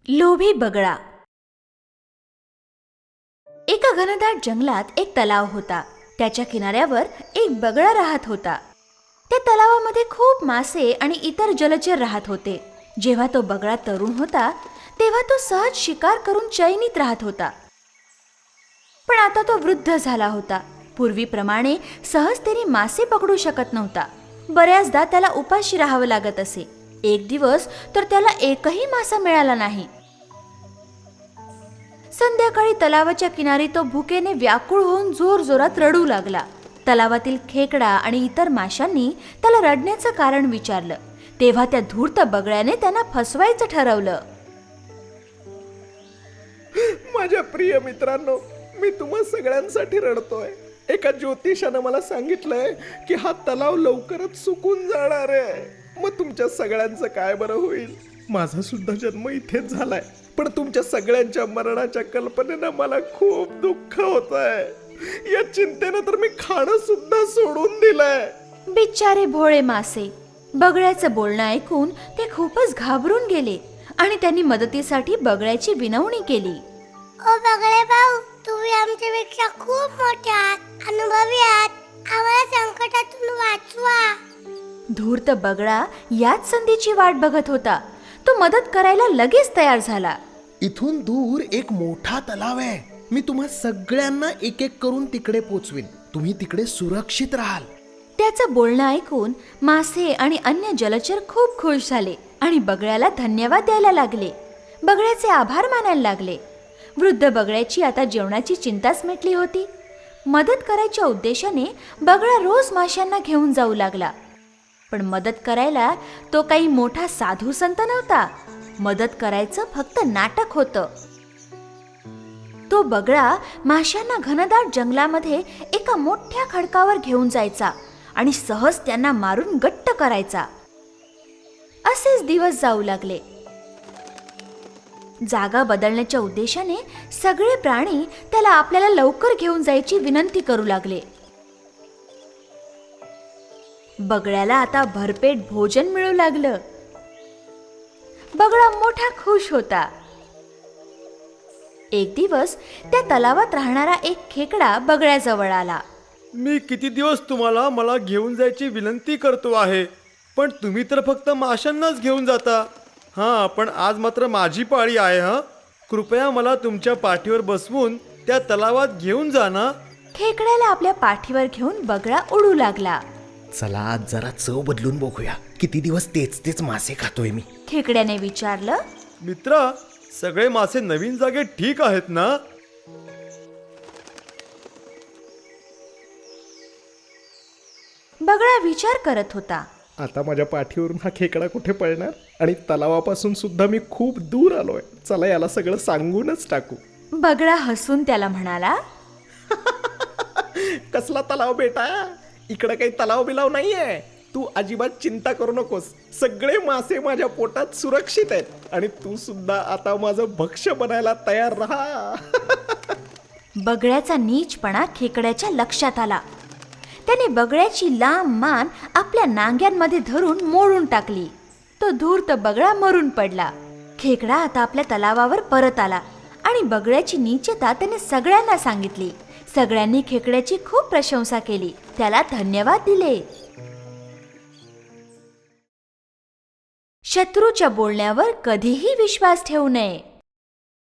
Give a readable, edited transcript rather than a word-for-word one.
लोभी बगळा. एका घनदाट जंगलात एक तलाव होता. त्याच्या किनाऱ्यावर एक बगळा राहत होता. त्या तलावामध्ये खूप मासे आणि इतर जलचर राहत होते. जेव्हा तो बगळा तरुण होता तेव्हा तो सहज शिकार करून चैनीत राहत होता. पण आता तो वृद्ध झाला होता. पूर्वीप्रमाणे सहजतेने मासे पकडू शकत नव्हता. बऱ्याचदा त्याला उपाशी राहावं लागत असे. एक दिवस तर त्याला एकही मासा मिळाला नाही. संध्याकाळी तलावाच्या किनारी तो भुकेने व्याकुळ होऊन जोरजोरात रडू लागला. तलावातील खेकडा आणि इतर माशांनी त्याला रडण्याचं कारण विचारलं. तेव्हा त्या धूर्त बगळ्याने त्यांना फसवायचं ठरवलं. माझ्या प्रिय मित्रांनो, मी तुम्हा सगळ्यांसाठी रडतोय. एका ज्योतिषानं मला सांगितलंय की हा तलाव लवकरच सुकून जाणार आहे. मग तुमच्या सगळ्यांचं काय बरं होईल? माझा सुद्धा जन्म इथेच झालाय, पण तुमच्या सगळ्यांच्या मरणाच्या कल्पनेनं मला खूप दुःख होत आहे. या चिंतेनं तर मी खाणं सुद्धा सोडून दिलंय. बिचारे भोळे मासे. बगळ्याचं बोलणं ऐकून ते खूपच घाबरून गेले आणि त्यांनी मदतीसाठी बगळ्याची विनवणी केली. ओ बगळे भाऊ, तुम्ही आमच्यापेक्षा खूप मोठे आहात, अनुभवी आहात. आम्हाला संकटातून वाचवा. धूर्त बगळा याच संधीची वाट बघत होता. तो मदत करायला लगेच तयार झाला. इथून दूर एक मोठा तलाव आहे. मी तुम्हा सगळ्यांना एक एक करून तिकडे पोचवीन. तुम्ही तिकडे सुरक्षित राहाल. त्याचं बोलणं ऐकून मासे आणि अन्य जलचर खूप खुश झाले आणि बगळ्याला धन्यवाद द्यायला लागले. बगळ्याचे आभार मानायला लागले. वृद्ध बगळ्याची आता जेवणाची चिंताच मिटली होती. मदत करायच्या उद्देशाने बगळा रोज माशांना घेऊन जाऊ लागला. पण मदत करायला तो काही मोठा साधू संत नव्हता. मदत करायचं फक्त नाटक होतं. तो बगळा माशांना घनदाट जंगलामध्ये एका मोठ्या खडकावर घेऊन जायचा आणि सहज त्यांना मारून गट्ट करायचा. असेच दिवस जाऊ लागले. जागा बदलण्याच्या उद्देशाने सगळे प्राणी त्याला आपल्याला लवकर घेऊन जायची विनंती करू लागले. बगळ्याला आता भरपेट भोजन मिळू लागलं. बगळा मोठा खुश होता. एक दिवस त्या तलावात राहणारा एक खेकडा बगळ्याजवळ आला. मी किती दिवस तुम्हाला मला घेऊन जायची विनंती करतो आहे, पण तुम्ही तर फक्त माशांनाच घेऊन जाता. हां, पण आज मात्र माझी पाळी आहे. हां, कृपया मला तुमच्या पाठीवर बसवून त्या तलावात घेऊन जा ना. खेकड्याला आपल्या पाठीवर घेऊन बगळा उडू लागला. चला आज जरा चव बदलून बघूया. किती दिवस तेच तेच मासे खातोय मी. खेकड्याने विचारलं. मित्रा, सगळे मासे नवीन जागेत ठीक आहेत ना? बगळा विचार करत होता. आता माझ्या पाठीवरून हा खेकडा कुठे पळणार? आणि तलावापासून सुद्धा मी खूप दूर आलोय. चला याला सगळं सांगूनच टाकू. बगळा हसून त्याला म्हणाला. कसला तलाव बेटा? इकडे काही तलाव बिलाव नाहीये. तू अजिबात चिंता करू नकोस. सगळे मासे माझ्या पोटात सुरक्षित आहेत आणि तू सुद्धा आता माझं भक्ष्य बनायला तयार राहा. बगळ्याचा नीचपणा खेकड्याच्या लक्षात आला. त्याने बगळ्याची लांब मान आपल्या नांग्यांमध्ये धरून मोडून टाकली. तो धूर्त बगळा मरून पडला. खेकडा आता आपल्या तलावावर परत आला आणि बगळ्याची नीचता त्याने सगळ्यांना सांगितली. सगळ्यांनी खेकड्याची खूप प्रशंसा केली. त्याला धन्यवाद दिले. शत्रूच्या बोलण्यावर कधीही विश्वास ठेवू नये.